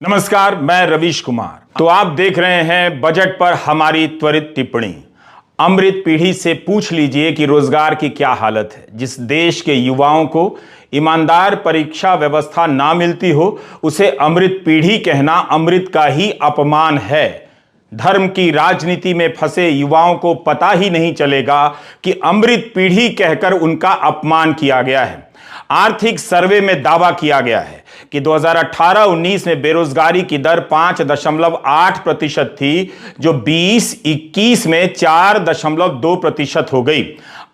नमस्कार, मैं रवीश कुमार। तो आप देख रहे हैं बजट पर हमारी त्वरित टिप्पणी। अमृत पीढ़ी से पूछ लीजिए कि रोजगार की क्या हालत है। जिस देश के युवाओं को ईमानदार परीक्षा व्यवस्था ना मिलती हो, उसे अमृत पीढ़ी कहना अमृत का ही अपमान है। धर्म की राजनीति में फंसे युवाओं को पता ही नहीं चलेगा कि अमृत पीढ़ी कहकर उनका अपमान किया गया है। आर्थिक सर्वे में दावा किया गया है कि 2018-19 में बेरोजगारी की दर 5.8% थी, जो 20-21 में 4.2% हो गई।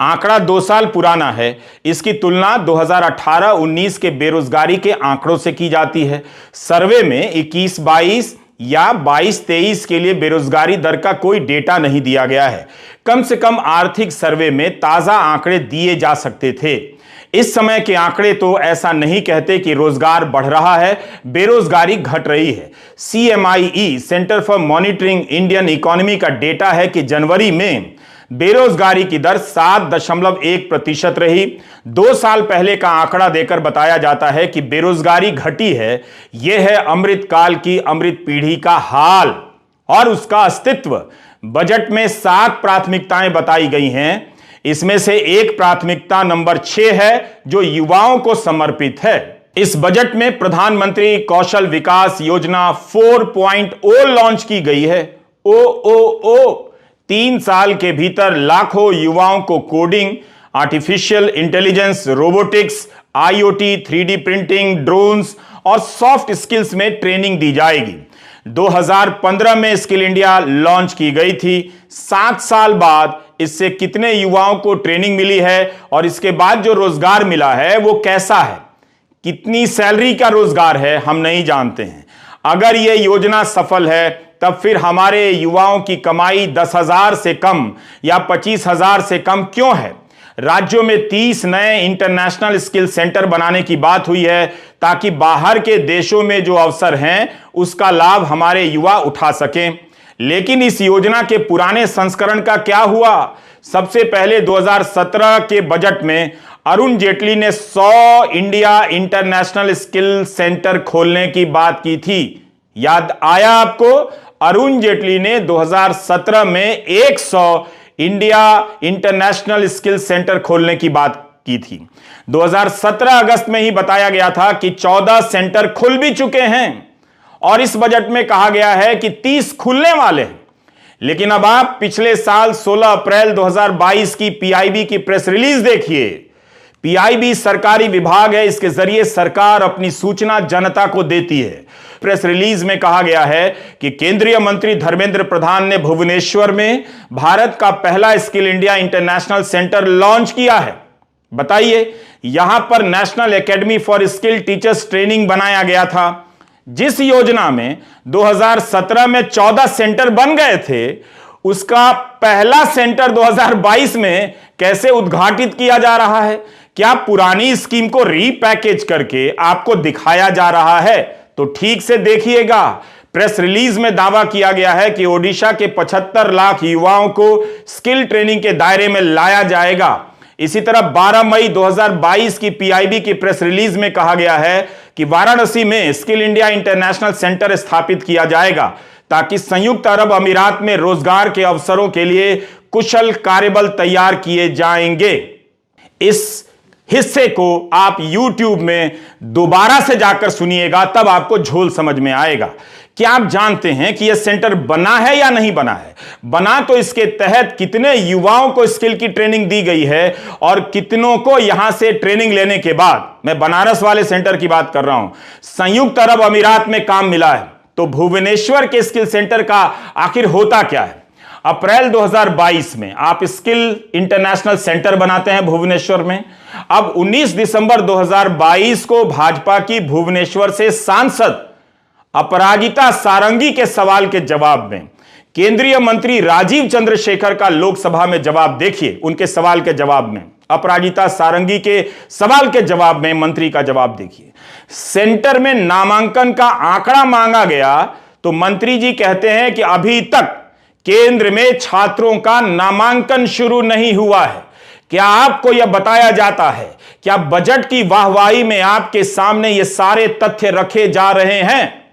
आंकड़ा 2 साल पुराना है। इसकी तुलना 2018-19 के बेरोजगारी के आंकड़ों से की जाती है। सर्वे में 21-22 या 22-23 के लिए बेरोजगारी दर का कोई डेटा नहीं दिया गया है। कम से कम आर्थिक सर्वे में ताजा आंकड़े दिए जा सकते थे। इस समय के आंकड़े तो ऐसा नहीं कहते कि रोजगार बढ़ रहा है, बेरोजगारी घट रही है। CMIE centre for monitoring Indian economy का डेटा है कि जनवरी में बेरोजगारी की दर 7.1% रही। 2 साल पहले का आंकड़ा देकर बताया जाता है कि बेरोजगारी घटी है। यह है अमृत काल की अमृत पीढ़ी का हाल और उसका अस्तित्व। बजट में 7 प्राथमिकताएं बताई गई हैं। इसमें से एक प्राथमिकता नंबर 6 है, जो युवाओं को समर्पित है। इस बजट में प्रधानमंत्री कौशल विकास योजना 4.0 लॉन्च की गई है। ओ 3 साल के भीतर लाखों युवाओं को coding, artificial intelligence, robotics, IoT, 3D printing, drones और सॉफ्ट स्किल्स में ट्रेनिंग दी जाएगी। 2015 में स्किल इंडिया लॉन्च की गई थी। 7 साल बाद इससे कितने युवाओं को ट्रेनिंग मिली है और इसके बाद जो रोजगार मिला है वो कैसा है, कितनी सैलरी का रोजगार है, हम नहीं जानते हैं। अगर यह योजना सफल है तब फिर हमारे युवाओं की कमाई 10,000 से कम या 25,000 से कम क्यों है? राज्यों में 30 नए इंटरनेशनल स्किल सेंटर बनाने की बात हुई है, ताकि बाहर के देशों में जो अवसर हैं उसका लाभ हमारे युवा उठा सकें। लेकिन इस योजना के पुराने संस्करण का क्या हुआ? सबसे पहले 2017 के बजट में अरुण जेटली ने 100 इंडिया इंटरनेशनल स्किल सेंटर खोलने की बात की थी। याद आया आपको? अरुण जेटली ने 2017 में 100 इंडिया इंटरनेशनल स्किल सेंटर खोलने की बात की थी। 2017 अगस्त में ही बताया गया था कि 14 सेंटर खुल भी चुके हैं और इस बजट में कहा गया है कि 30 खुलने वाले हैं। लेकिन अब आप पिछले साल 16 अप्रैल 2022 की PIB की प्रेस रिलीज देखिए। PIB सरकारी विभाग है, इसके जरिए सरकार अपनी सूचना जनता को देती है। प्रेस रिलीज में कहा गया है कि केंद्रीय मंत्री धर्मेंद्र प्रधान ने भुवनेश्वर में भारत का पहला skill India international centre launch किया है। बताइए, यहां पर national academy for skill teachers training बनाया गया था। जिस योजना में 2017 में 14 सेंटर बन गए थे, उसका पहला सेंटर 2022 में कैसे उद्घाटित किया जा रहा है? क्या पुरानी स्कीम को रीपैकेज करके आपको दिखाया जा रहा है? तो ठीक से देखिएगा। प्रेस रिलीज में दावा किया गया है कि ओडिशा के 75 लाख युवाओं को स्किल ट्रेनिंग के दायरे में लाया जाएगा। इसी तरह 12 मई 2022 की PIB की प्रेस रिलीज में कहा गया है कि वाराणसी में स्किल इंडिया इंटरनेशनल सेंटर स्थापित किया जाएगा, ताकि संयुक्त अरब अमीरात में रोजगार के अवसरों के लिए कुशल कार्यबल तैयार किए जाएंगे। इस हिस्से को आप YouTube में दोबारा से जाकर सुनिएगा, तब आपको झोल समझ में आएगा। क्या आप जानते हैं कि यह सेंटर बना है या नहीं बना है? बना तो इसके तहत कितने युवाओं को स्किल की ट्रेनिंग दी गई है और कितनों को यहां से ट्रेनिंग लेने के बाद, मैं बनारस वाले सेंटर की बात कर रहा हूं, संयुक्त अरब अमीरात में काम मिला है। तो भुवनेश्वर के स्किल सेंटर का आखिर होता क्या है? अप्रैल 2022 में आप स्किल इंटरनेशनल सेंटर बनाते हैं भुवनेश्वर में। अब 19 दिसंबर 2022 को भाजपा की भुवनेश्वर से सांसद अपराजिता सारंगी के सवाल के जवाब में केंद्रीय मंत्री राजीव चंद्रशेखर का लोकसभा में जवाब देखिए। उनके सवाल के जवाब में, अपराजिता सारंगी के सवाल के जवाब में मंत्री का जवाब देखिए। सेंटर में नामांकन का आंकड़ा मांगा गया तो मंत्री जी कहते हैं कि अभी तक केंद्र में छात्रों का नामांकन शुरू नहीं हुआ है। क्या आपको यह बताया जाता है? क्या बजट की वाहवाही में आपके सामने ये सारे तथ्य रखे जा रहे हैं?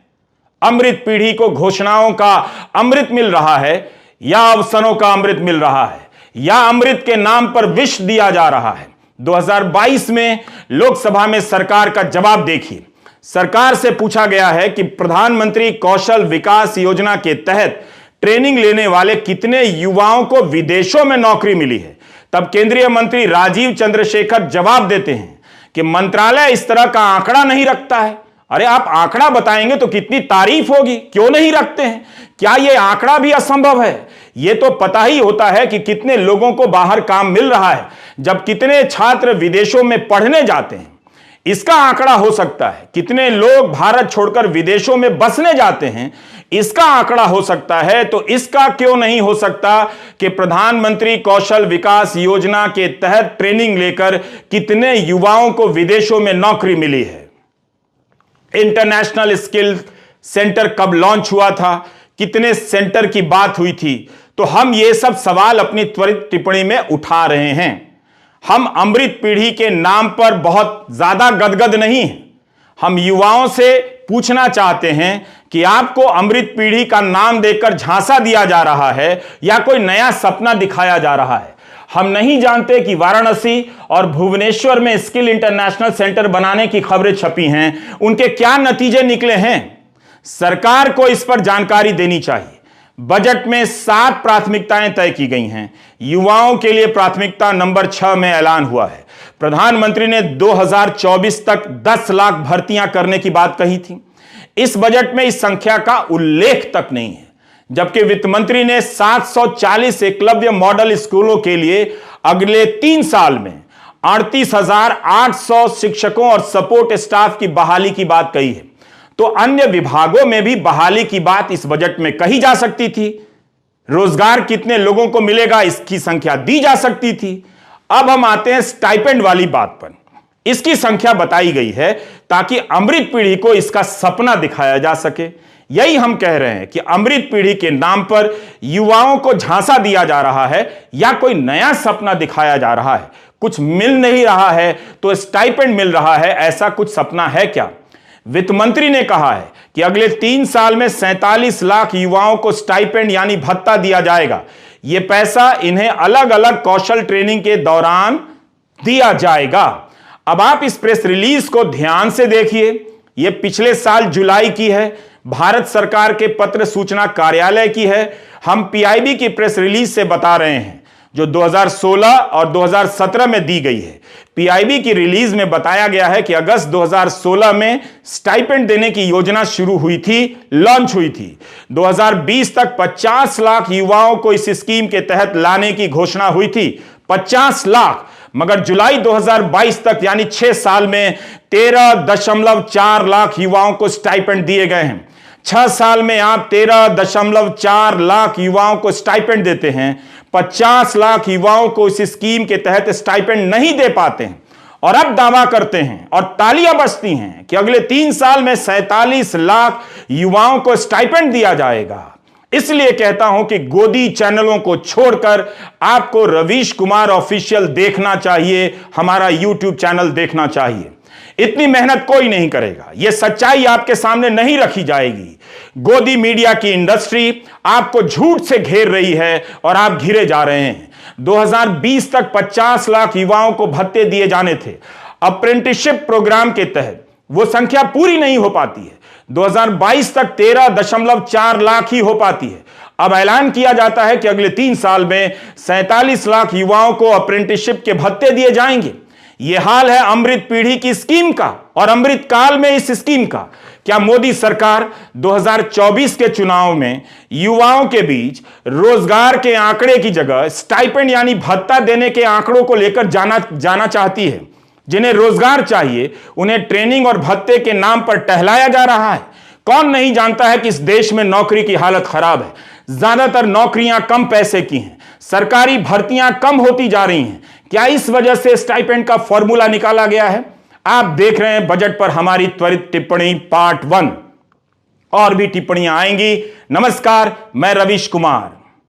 अमृत पीढ़ी को घोषणाओं का अमृत मिल रहा है या अवसरों का अमृत मिल रहा है या अमृत के नाम पर विष दिया जा रहा है? 2022 में लोकसभा में सरकार का जवाब देखिए। सरकार से पूछा गया है कि प्रधानमंत्री कौशल विकास योजना के तहत ट्रेनिंग लेने वाले कितने युवाओं को विदेशों में नौकरी मिली है। तब केंद्रीय मंत्री राजीव चंद्रशेखर जवाब देते हैं कि मंत्रालय इस तरह का आंकड़ा नहीं रखता है। अरे आप आंकड़ा बताएंगे तो कितनी तारीफ होगी, क्यों नहीं रखते हैं? क्या यह आंकड़ा भी असंभव है? यह तो पता ही होता है कि कितने लोगों को बाहर काम मिल रहा है, जब कितने छात्र विदेशों में पढ़ने जाते हैं। इसका आंकड़ा हो सकता है। कितने लोग भारत छोड़कर विदेशों में बसने जाते हैं, इसका आंकड़ा हो सकता है। तो इसका क्यों नहीं हो सकता कि प्रधानमंत्री कौशल विकास योजना के तहत ट्रेनिंग लेकर कितने युवाओं को विदेशों में नौकरी मिली है? इंटरनेशनल स्किल सेंटर कब लॉन्च हुआ था? कितने सेंटर की बात हुई थी? तो हम ये सब सवाल अपनी त्वरित टिप्पणी में उठा रहे हैं। हम अमृत पीढ़ी के नाम पर बहुत ज्यादा गदगद नहीं हैं। हम युवाओं से पूछना चाहते हैं कि आपको अमृत पीढ़ी का नाम देकर झांसा दिया जा रहा है या कोई नया सपना दिखाया जा रहा है? हम नहीं जानते कि वाराणसी और भुवनेश्वर में स्किल इंटरनेशनल सेंटर बनाने की खबरें छपी हैं, उनके क्या नतीजे निकले हैं? सरकार को इस पर जानकारी देनी चाहिए। बजट में 7 प्राथमिकताएं तय की गई हैं। युवाओं के लिए प्राथमिकता नंबर 6 में ऐलान हुआ है। प्रधानमंत्री ने 2024 तक 10 लाख भर्तियां करने की बात कही थी। इस बजट में इस संख्या का उल्लेख तक नहीं है, जबकि वित्त मंत्री ने 740 एकलव्य मॉडल स्कूलों के लिए अगले 3 साल में 38,800 शिक्षकों और सपोर्ट स्टाफ की बहाली की बात कही है। तो अन्य विभागों में भी बहाली की बात इस बजट में कही जा सकती थी। रोजगार कितने लोगों को मिलेगा, इसकी संख्या दी जा सकती थी। अब हम आते हैं स्टाइपेंड वाली बात पर। इसकी संख्या बताई गई है ताकि अमृत पीढ़ी को इसका सपना दिखाया जा सके। यही हम कह रहे हैं कि अमृत पीढ़ी के नाम पर युवाओं को झांसा दिया जा रहा है या कोई नया सपना दिखाया जा रहा है। कुछ मिल नहीं रहा है तो स्टाइपेंड मिल रहा है, ऐसा कुछ सपना है क्या? वित्त मंत्री ने कहा है कि अगले 3 साल में 47 लाख युवाओं को स्टाइपेंड यानी भत्ता दिया जाएगा। यह पैसा इन्हें अलग अलग कौशल ट्रेनिंग के दौरान दिया जाएगा। अब आप इस प्रेस रिलीज को ध्यान से देखिए। यह पिछले साल जुलाई की है, भारत सरकार के पत्र सूचना कार्यालय की है। हम पीआईबी की प्रेस रिलीज से बता रहे हैं जो 2016 और 2017 में दी गई है। पीआईबी की रिलीज में बताया गया है कि अगस्त 2016 में स्टाइपेंड देने की योजना शुरू हुई थी, लॉन्च हुई थी। 2020 तक 50 लाख युवाओं को इस स्कीम के तहत लाने की घोषणा हुई थी। 50 लाख, मगर जुलाई 2022 तक यानी 6 साल में 13.4 लाख युवाओं को स्टाइपेंड दिए गए हैं। 6 साल में आप 13.4 लाख युवाओं को स्टाइपेंड देते हैं, 50 लाख युवाओं को इस स्कीम के तहत स्टाइपेंड नहीं दे पाते हैं और अब दावा करते हैं और तालियां बजती हैं कि अगले 3 साल में 47 लाख युवाओं को स्टाइपेंड दिया जाएगा। इसलिए कहता हूं कि गोदी चैनलों को छोड़कर आपको रवीश कुमार ऑफिशियल देखना चाहिए, हमारा यूट्यूब चैनल देखना चाहिए। इतनी मेहनत कोई नहीं करेगा, यह सच्चाई आपके सामने नहीं रखी जाएगी। गोदी मीडिया की इंडस्ट्री आपको झूठ से घेर रही है और आप घिरे जा रहे हैं। 2020 तक 50 लाख युवाओं को भत्ते दिए जाने थे। अप्रेंटिसशिप प्रोग्राम के तहत वो संख्या पूरी नहीं हो पाती है। 2022 तक 13.4 लाख ही हो पाती है। अब ऐलान किया जाता है कि अगले 3 साल में 47 लाख युवाओं को अप्रेंटिसशिप के भत्ते दिए जाएंगे। यह हाल है अमृत पीढ़ी की स्कीम का और अमृत काल में इस स्कीम का। क्या मोदी सरकार 2024 के चुनाव में युवाओं के बीच रोजगार के आंकड़े की जगह स्टाइपेंड यानी भत्ता देने के आंकड़ों को लेकर जाना चाहती है? जिन्हें रोजगार चाहिए उन्हें ट्रेनिंग और भत्ते के नाम पर टहलाया जा रहा है। कौन नहीं जानता है कि इस देश में नौकरी की हालत खराब है। ज्यादातर नौकरियां कम पैसे की हैं, सरकारी भर्तियां कम होती जा रही हैं। क्या इस वजह से स्टाइपेंड का फॉर्मूला निकाला गया है? आप देख रहे हैं बजट पर हमारी त्वरित टिप्पणी पार्ट 1। और भी टिप्पणियां आएंगी। नमस्कार, मैं रवीश कुमार।